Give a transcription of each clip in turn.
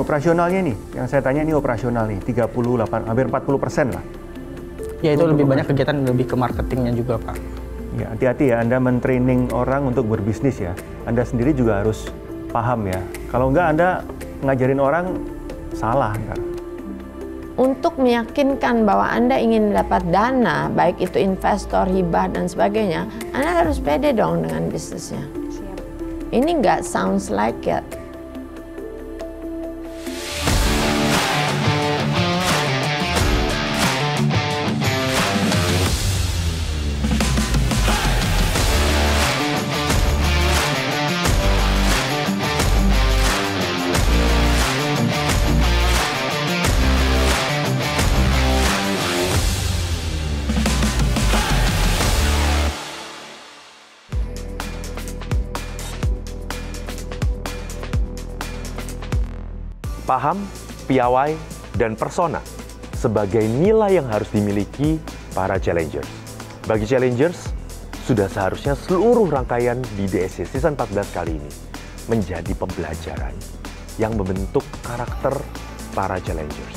Operasionalnya nih, yang saya tanya ini operasional nih, 38, hampir 40% lah. Ya itu lebih banyak kegiatan lebih ke marketingnya juga Pak. Ya hati-hati ya, Anda men-training orang untuk berbisnis ya. Anda sendiri juga harus paham ya. Kalau enggak Anda ngajarin orang salah ntar. Untuk meyakinkan bahwa Anda ingin dapat dana, baik itu investor, hibah, dan sebagainya, Anda harus pede dong dengan bisnisnya. Ini nggak sounds like it. Paham, piawai, dan persona sebagai nilai yang harus dimiliki para challengers. Bagi challengers, sudah seharusnya seluruh rangkaian di DSC Season 14 kali ini menjadi pembelajaran yang membentuk karakter para challengers.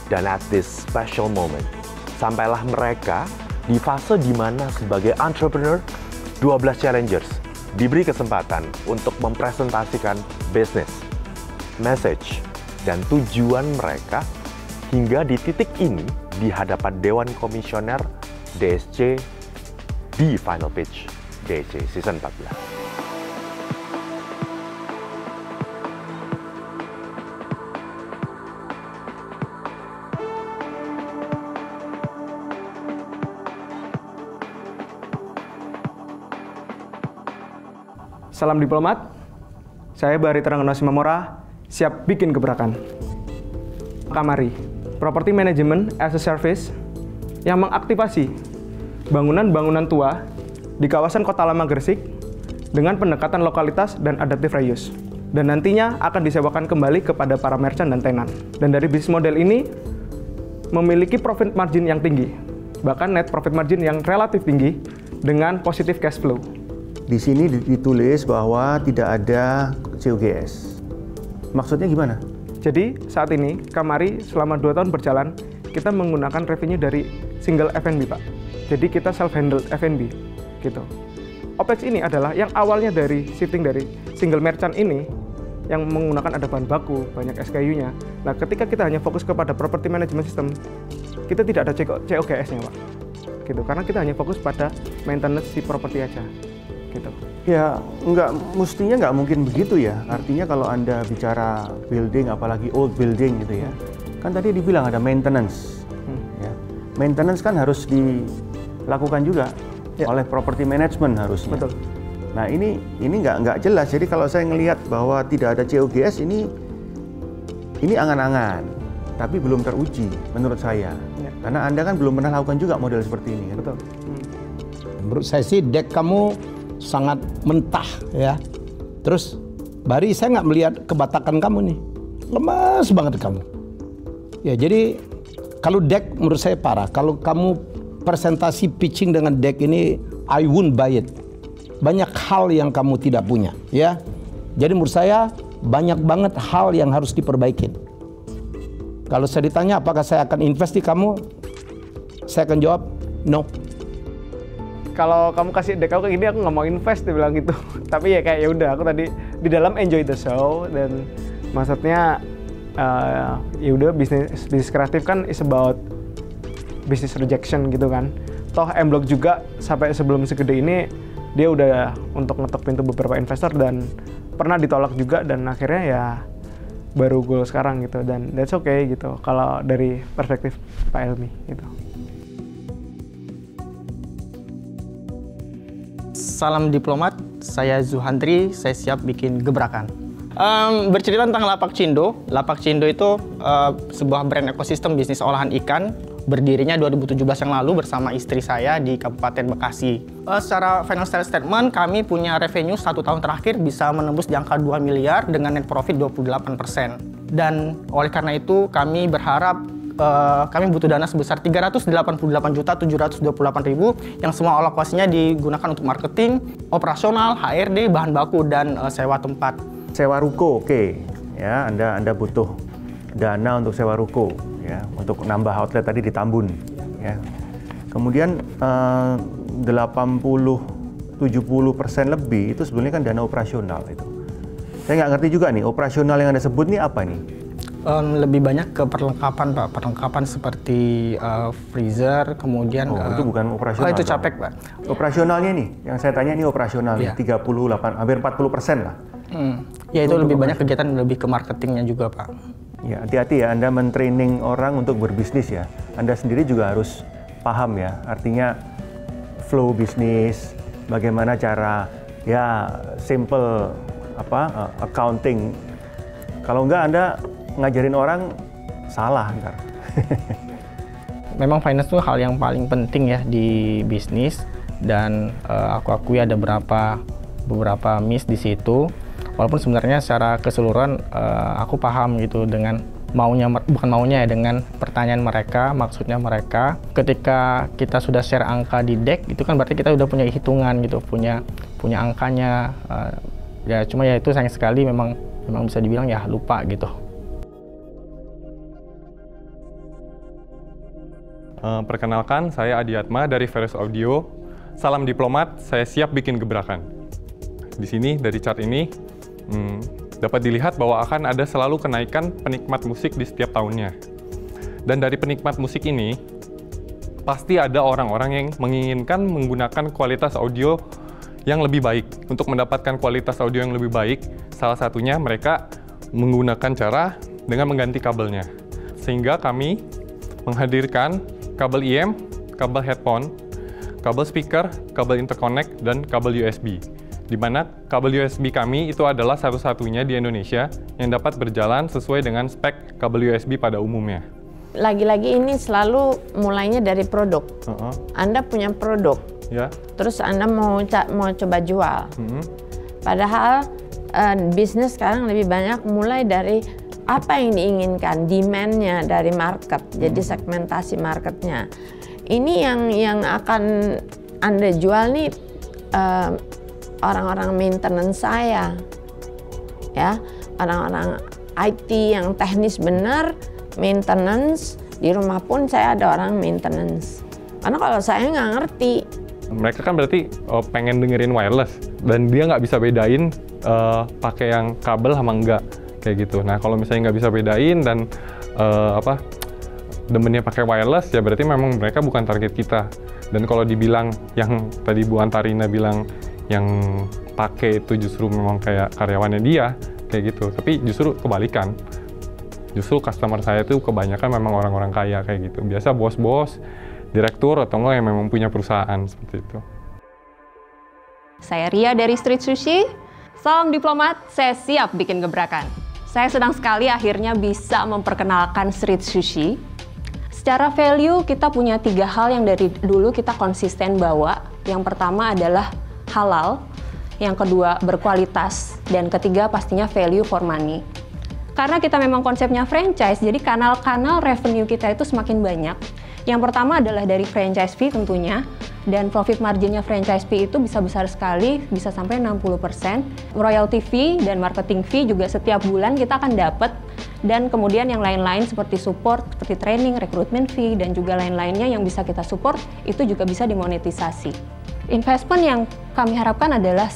Dan at this special moment, sampailah mereka di fase di mana sebagai entrepreneur, 12 challengers diberi kesempatan untuk mempresentasikan bisnis, message, dan tujuan mereka hingga di titik ini di hadapan Dewan Komisioner DSC di Final Pitch DSC Season 14. Salam diplomat, saya Barita Ranggono Simamora, siap bikin gebrakan. Kamari, Property Management as a Service yang mengaktifasi bangunan-bangunan tua di kawasan Kota Lama Gresik dengan pendekatan lokalitas dan adaptive reuse. Dan nantinya akan disewakan kembali kepada para merchant dan tenan. Dan dari bisnis model ini memiliki profit margin yang tinggi, bahkan net profit margin yang relatif tinggi dengan positive cash flow. Di sini ditulis bahwa tidak ada COGS. Maksudnya gimana? Jadi saat ini Kamari selama 2 tahun berjalan kita menggunakan revenue dari single F&B Pak. Jadi kita self-handled F&B gitu. OPEX ini adalah yang awalnya dari shifting dari single merchant ini yang menggunakan ada bahan baku, banyak SKU-nya. Nah ketika kita hanya fokus kepada property management system, kita tidak ada COGS-nya Pak. Gitu, karena kita hanya fokus pada maintenance si properti aja. Gitu. Ya, mestinya nggak mungkin begitu ya. Artinya kalau Anda bicara building, apalagi old building gitu ya, kan tadi dibilang ada maintenance. Ya. Maintenance kan harus dilakukan juga oleh property management harusnya. Betul. Nah ini nggak jelas. Jadi kalau saya ngelihat bahwa tidak ada COGS ini angan-angan, tapi belum teruji menurut saya. Ya. Karena Anda kan belum pernah lakukan juga model seperti ini. Kan? Betul. Menurut saya sih deck kamu sangat mentah ya. Terus Bari, saya nggak melihat kebatakan kamu nih, lemas banget kamu. Ya jadi kalau deck menurut saya parah. Kalau kamu presentasi pitching dengan deck ini, I won't buy it. Banyak hal yang kamu tidak punya ya. Jadi menurut saya banyak banget hal yang harus diperbaikin. Kalau saya ditanya apakah saya akan invest di kamu, saya akan jawab no. Kalau kamu kasih deck aku kayak gini, aku nggak mau invest, dia bilang gitu. Tapi ya kayak ya udah, aku tadi di dalam enjoy the show dan maksudnya ya udah bisnis kreatif kan is about business rejection gitu kan. Toh M-Block juga sampai sebelum segede ini dia udah untuk ngetok pintu beberapa investor dan pernah ditolak juga dan akhirnya ya baru goal sekarang gitu dan that's okay gitu kalau dari perspektif Pak Elmi gitu. Salam diplomat, saya Zuhandri, saya siap bikin gebrakan. Bercerita tentang Lapak Cindo. Lapak Cindo itu sebuah brand ekosistem bisnis olahan ikan. Berdirinya 2017 yang lalu bersama istri saya di Kabupaten Bekasi. Secara financial statement, kami punya revenue 1 tahun terakhir bisa menembus di angka 2 miliar dengan net profit 28%. Dan oleh karena itu kami berharap kami butuh dana sebesar 388.728.000 yang semua alokasinya digunakan untuk marketing, operasional, HRD, bahan baku, dan sewa tempat. Sewa ruko, oke. ya Anda butuh dana untuk sewa ruko, ya, untuk nambah outlet tadi di Tambun, ya. Kemudian 80-70% lebih itu sebenarnya kan dana operasional itu. Saya nggak ngerti juga nih, operasional yang Anda sebut nih apa nih? Lebih banyak ke perlengkapan, Pak. Perlengkapan seperti freezer, kemudian... itu bukan operasional. itu capek, Pak. Operasionalnya nih, yang saya tanya ini operasional nih, 38, hampir 40% lah. Ya itu lebih banyak kegiatan lebih ke marketingnya juga, Pak. Ya, hati-hati ya, Anda men-training orang untuk berbisnis ya. Anda sendiri juga harus paham ya, artinya flow bisnis, bagaimana cara ya simple accounting. Kalau enggak Anda ngajarin orang salah ntar. Memang finance itu hal yang paling penting ya di bisnis, dan aku akui ada beberapa miss di situ. Walaupun sebenarnya secara keseluruhan aku paham gitu dengan dengan pertanyaan mereka, maksudnya mereka. Ketika kita sudah share angka di deck, itu kan berarti kita udah punya hitungan gitu, punya angkanya. Ya cuma ya itu sayang sekali memang bisa dibilang ya lupa gitu. Perkenalkan, saya Adi Atma dari Veres Audio. Salam diplomat, saya siap bikin gebrakan. Di sini dari chart ini dapat dilihat bahwa akan ada selalu kenaikan penikmat musik di setiap tahunnya. Dan dari penikmat musik ini, pasti ada orang-orang yang menginginkan menggunakan kualitas audio yang lebih baik. Untuk mendapatkan kualitas audio yang lebih baik, salah satunya mereka menggunakan cara dengan mengganti kabelnya. Sehingga kami menghadirkan kabel IM, kabel headphone, kabel speaker, kabel interconnect, dan kabel USB. Di mana kabel USB kami itu adalah satu-satunya di Indonesia yang dapat berjalan sesuai dengan spek kabel USB pada umumnya. Lagi-lagi ini selalu mulainya dari produk. Anda punya produk, terus Anda mau coba jual. Padahal bisnis sekarang lebih banyak mulai dari apa yang diinginkan, demand-nya dari market, jadi segmentasi marketnya. Ini yang akan Anda jual nih orang-orang maintenance saya, ya, orang-orang IT yang teknis benar, maintenance. Di rumah pun saya ada orang maintenance. Karena kalau saya nggak ngerti. Mereka kan berarti pengen dengerin wireless, dan dia nggak bisa bedain pakai yang kabel sama enggak, kayak gitu. Nah kalau misalnya nggak bisa bedain dan demennya pakai wireless, ya berarti memang mereka bukan target kita. Dan kalau dibilang yang tadi Bu Antarina bilang yang pakai itu justru memang kayak karyawannya dia, kayak gitu. Tapi justru kebalikan. Justru customer saya itu kebanyakan memang orang-orang kaya kayak gitu. Biasa bos-bos, direktur, atau enggak yang memang punya perusahaan seperti itu. Saya Ria dari Street Sushi. Salam diplomat, saya siap bikin gebrakan. Saya senang sekali akhirnya bisa memperkenalkan Street Sushi. Secara value kita punya 3 hal yang dari dulu kita konsisten bawa. Yang pertama adalah halal, yang kedua berkualitas, dan ketiga pastinya value for money. Karena kita memang konsepnya franchise, jadi kanal-kanal revenue kita itu semakin banyak. Yang pertama adalah dari franchise fee tentunya, dan profit marginnya franchise fee itu bisa besar sekali, bisa sampai 60%. Royalty fee dan marketing fee juga setiap bulan kita akan dapat, dan kemudian yang lain-lain seperti support, seperti training, recruitment fee, dan juga lain-lainnya yang bisa kita support, itu juga bisa dimonetisasi. Investment yang kami harapkan adalah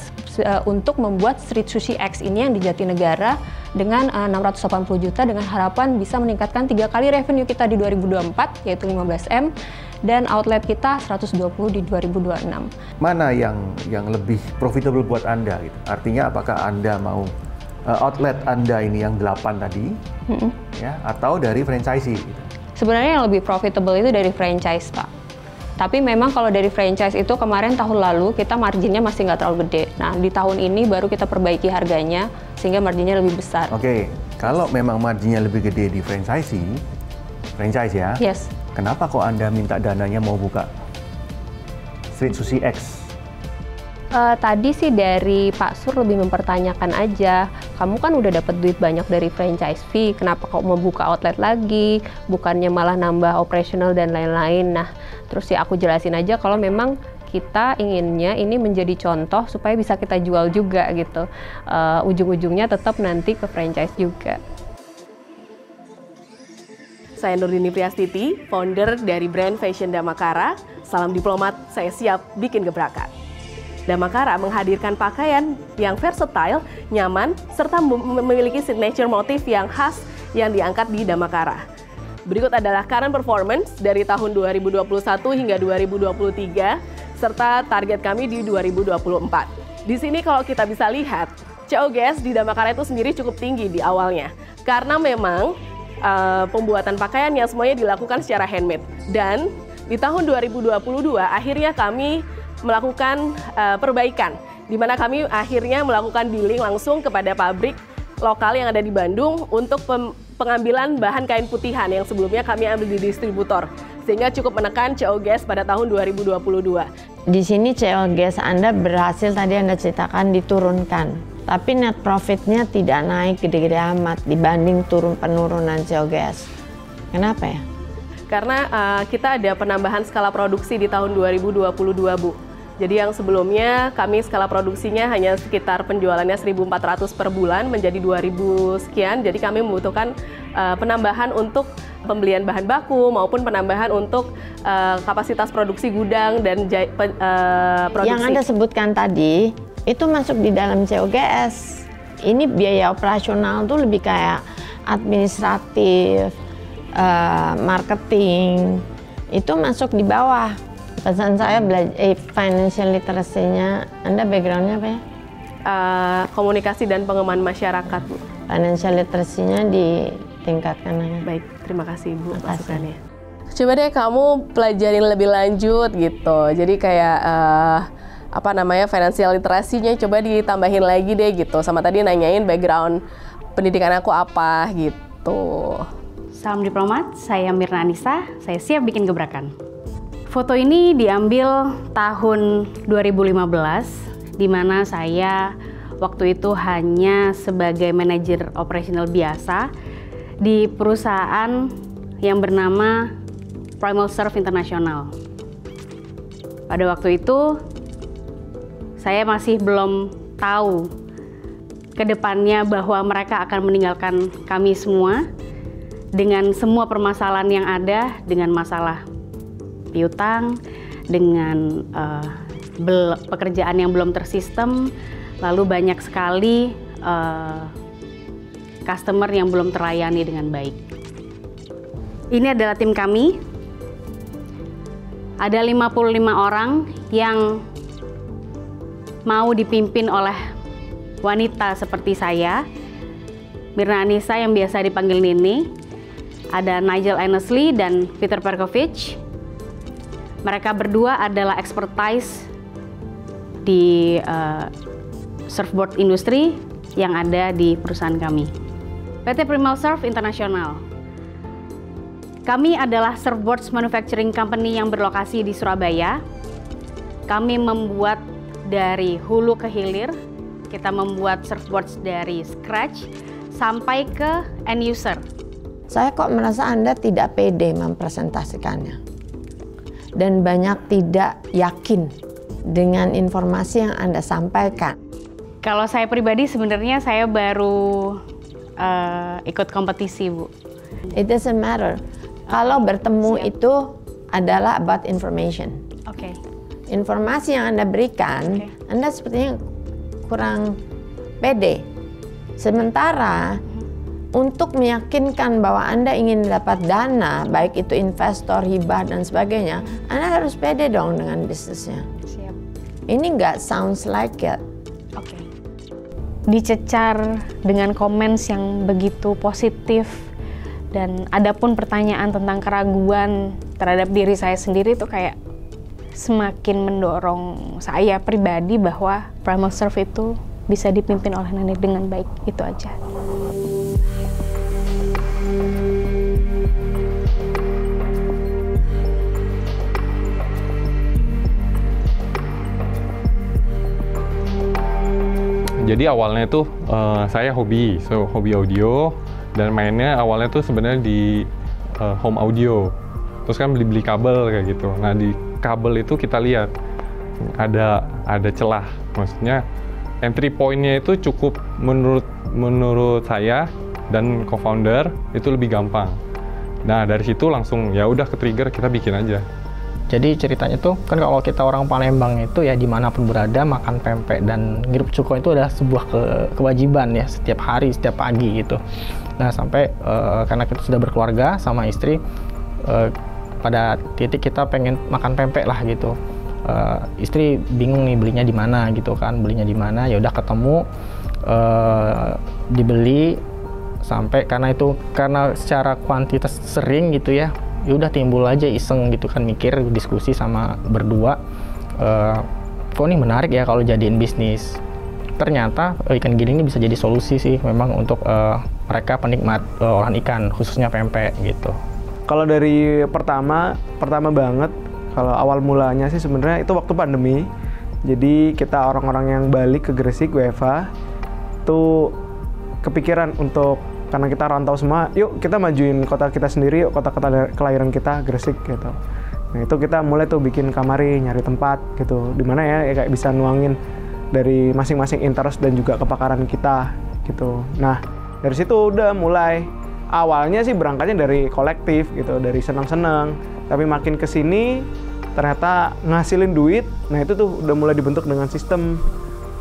untuk membuat Street Sushi X ini yang di Jatinegara dengan 680 juta dengan harapan bisa meningkatkan 3 kali revenue kita di 2024 yaitu 15M dan outlet kita 120 di 2026. Mana yang lebih profitable buat Anda gitu? Artinya apakah Anda mau outlet Anda ini yang 8 tadi ya atau dari franchisee gitu? Sebenarnya yang lebih profitable itu dari franchise, Pak. Tapi memang kalau dari franchise itu kemarin tahun lalu kita marginnya masih nggak terlalu gede. Nah di tahun ini baru kita perbaiki harganya sehingga marginnya lebih besar. Oke, kalau memang marginnya lebih gede di franchise ya. Yes. Kenapa kok Anda minta dananya mau buka Street Sushi X? Tadi sih dari Pak Sur lebih mempertanyakan aja, kamu kan udah dapat duit banyak dari franchise fee, kenapa kok mau buka outlet lagi, bukannya malah nambah operational dan lain-lain. Nah, terus ya aku jelasin aja kalau memang kita inginnya ini menjadi contoh supaya bisa kita jual juga gitu. Ujung-ujungnya tetap nanti ke franchise juga. Saya Nurdini Priastiti, founder dari brand fashion Damakara. Salam diplomat, saya siap bikin gebrakan. Damakara menghadirkan pakaian yang versatile, nyaman, serta memiliki signature motif yang khas yang diangkat di Damakara. Berikut adalah current performance dari tahun 2021 hingga 2023, serta target kami di 2024. Di sini kalau kita bisa lihat, COGS di Damakara itu sendiri cukup tinggi di awalnya. Karena memang pembuatan pakaiannya semuanya dilakukan secara handmade. Dan di tahun 2022 akhirnya kami melakukan perbaikan, di mana kami akhirnya melakukan dealing langsung kepada pabrik lokal yang ada di Bandung untuk pengambilan bahan kain putihan yang sebelumnya kami ambil di distributor, sehingga cukup menekan COGS pada tahun 2022. Di sini COGS Anda berhasil tadi Anda ceritakan diturunkan, tapi net profitnya tidak naik gede-gede amat dibanding penurunan COGS. Kenapa ya? Karena kita ada penambahan skala produksi di tahun 2022, Bu. Jadi yang sebelumnya kami skala produksinya hanya sekitar penjualannya 1.400 per bulan menjadi 2.000 sekian. Jadi kami membutuhkan penambahan untuk pembelian bahan baku maupun penambahan untuk kapasitas produksi gudang dan produksi. Yang Anda sebutkan tadi itu masuk di dalam COGS. Ini biaya operasional tuh lebih kayak administratif, marketing, itu masuk di bawah. Pesan saya financial literacy-nya, Anda background-nya apa ya? Komunikasi dan pengembangan masyarakat, Bu. Financial literacy-nya ditingkatkan. Baik, terima kasih, Bu, masukannya. Coba deh kamu pelajarin lebih lanjut gitu. Jadi kayak financial literacy-nya coba ditambahin lagi deh gitu. Sama tadi nanyain background pendidikan aku apa gitu. Salam diplomat, saya Mirna Anissa, saya siap bikin gebrakan. Foto ini diambil tahun 2015, di mana saya waktu itu hanya sebagai manajer operasional biasa di perusahaan yang bernama Primal Surf International. Pada waktu itu, saya masih belum tahu ke depannya bahwa mereka akan meninggalkan kami semua dengan semua permasalahan yang ada, dengan masalah piutang, dengan pekerjaan yang belum tersistem, lalu banyak sekali customer yang belum terlayani dengan baik. Ini adalah tim kami. Ada 55 orang yang mau dipimpin oleh wanita seperti saya, Mirna Anissa yang biasa dipanggil Nini, ada Nigel Annesley dan Peter Perkovic. Mereka berdua adalah expertise di surfboard industri yang ada di perusahaan kami. PT Primal Surf International. Kami adalah surfboard manufacturing company yang berlokasi di Surabaya. Kami membuat dari hulu ke hilir. Kita membuat surfboards dari scratch sampai ke end user. Saya kok merasa Anda tidak pede mempresentasikannya. Dan banyak tidak yakin dengan informasi yang Anda sampaikan. Kalau saya pribadi sebenarnya saya baru ikut kompetisi, Bu. It doesn't matter. Kalau bertemu itu adalah about information. Oke. Informasi yang Anda berikan, Anda sepertinya kurang pede. Sementara untuk meyakinkan bahwa Anda ingin dapat dana, baik itu investor, hibah, dan sebagainya, Anda harus pede dong dengan bisnisnya. Siap. Ini nggak sounds like it. Oke. Dicecar dengan comments yang begitu positif, dan ada pun pertanyaan tentang keraguan terhadap diri saya sendiri itu kayak semakin mendorong saya pribadi bahwa Primal Surf itu bisa dipimpin oleh Nini dengan baik. Itu aja. Jadi awalnya tuh saya hobi audio, dan mainnya awalnya tuh sebenarnya di home audio. Terus kan beli kabel kayak gitu. Nah di kabel itu kita lihat ada celah. Maksudnya entry point-nya itu cukup menurut saya dan co-founder itu lebih gampang. Nah dari situ langsung ya udah ke-trigger, kita bikin aja. Jadi ceritanya tuh kan kalau kita orang Palembang itu ya dimanapun berada makan pempek dan ngirup cuko itu adalah sebuah kewajiban ya, setiap hari, setiap pagi gitu. Nah sampai karena kita sudah berkeluarga sama istri, pada titik kita pengen makan pempek lah gitu. Istri bingung nih belinya di mana gitu kan, belinya di mana, ya udah ketemu, dibeli. Sampai karena secara kuantitas sering gitu ya udah timbul aja iseng gitu kan, mikir, diskusi sama berdua, kok ini menarik ya kalau jadiin bisnis. Ternyata ikan giling ini bisa jadi solusi sih memang untuk mereka penikmat olahan ikan, khususnya pempek gitu. Kalau dari pertama banget, kalau awal mulanya sih sebenarnya itu waktu pandemi. Jadi kita orang-orang yang balik ke Gresik, WFH, tuh kepikiran untuk, karena kita rantau semua, yuk kita majuin kota kita sendiri, yuk kota kelahiran kita, Gresik gitu. Nah itu kita mulai tuh bikin kamari, nyari tempat gitu, dimana ya kayak bisa nuangin dari masing-masing interest dan juga kepakaran kita gitu. Nah dari situ udah mulai, awalnya sih berangkatnya dari kolektif gitu, dari senang-senang, tapi makin kesini ternyata ngasilin duit. Nah itu tuh udah mulai dibentuk dengan sistem,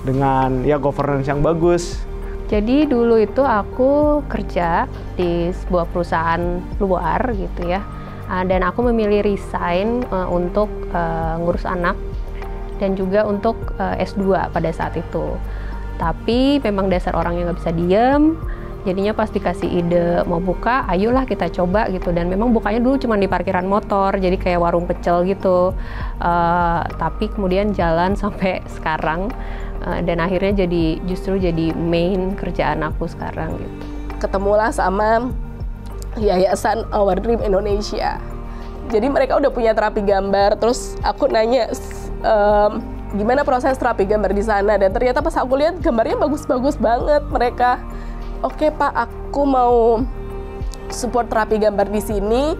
dengan ya governance yang bagus. Jadi dulu itu aku kerja di sebuah perusahaan luar gitu ya, dan aku memilih resign untuk ngurus anak dan juga untuk S2 pada saat itu. Tapi memang dasar orang yang nggak bisa diem, jadinya pas dikasih ide mau buka, ayolah kita coba gitu. Dan memang bukanya dulu cuma di parkiran motor, jadi kayak warung pecel gitu. Tapi kemudian jalan sampai sekarang. Dan akhirnya justru jadi main kerjaan aku sekarang gitu. Ketemulah sama Yayasan Our Dream Indonesia. Jadi mereka udah punya terapi gambar, terus aku nanya gimana proses terapi gambar di sana, dan ternyata pas aku lihat gambarnya bagus-bagus banget mereka. Oke Pak, aku mau support terapi gambar di sini,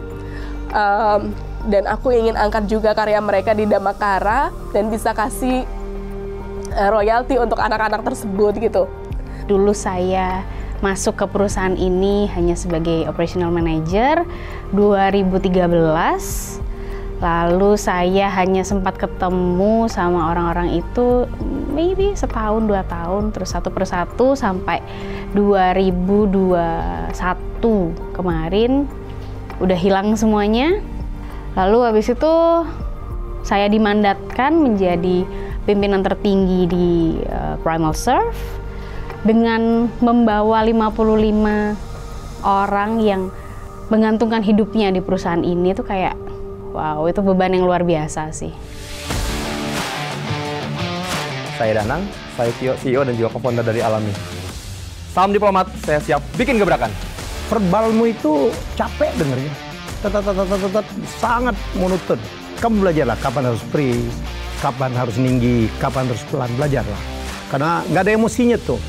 dan aku ingin angkat juga karya mereka di Damakara dan bisa kasih royalti untuk anak-anak tersebut gitu. Dulu saya masuk ke perusahaan ini hanya sebagai operational manager 2013. Lalu saya hanya sempat ketemu sama orang-orang itu maybe setahun 2 tahun, terus satu persatu sampai 2021 kemarin udah hilang semuanya. Lalu habis itu saya dimandatkan menjadi pimpinan tertinggi di Primal Surf dengan membawa 55 orang yang menggantungkan hidupnya di perusahaan ini. Itu kayak wow, itu beban yang luar biasa sih. Saya Danang, saya CEO dan juga co-founder dari Alami. Salam diplomat, saya siap bikin gebrakan. Verbalmu itu capek dengernya, sangat monoton. Kamu belajarlah kapan harus freeze, kapan harus tinggi, kapan harus pelan, belajarlah. Karena nggak ada emosinya tuh.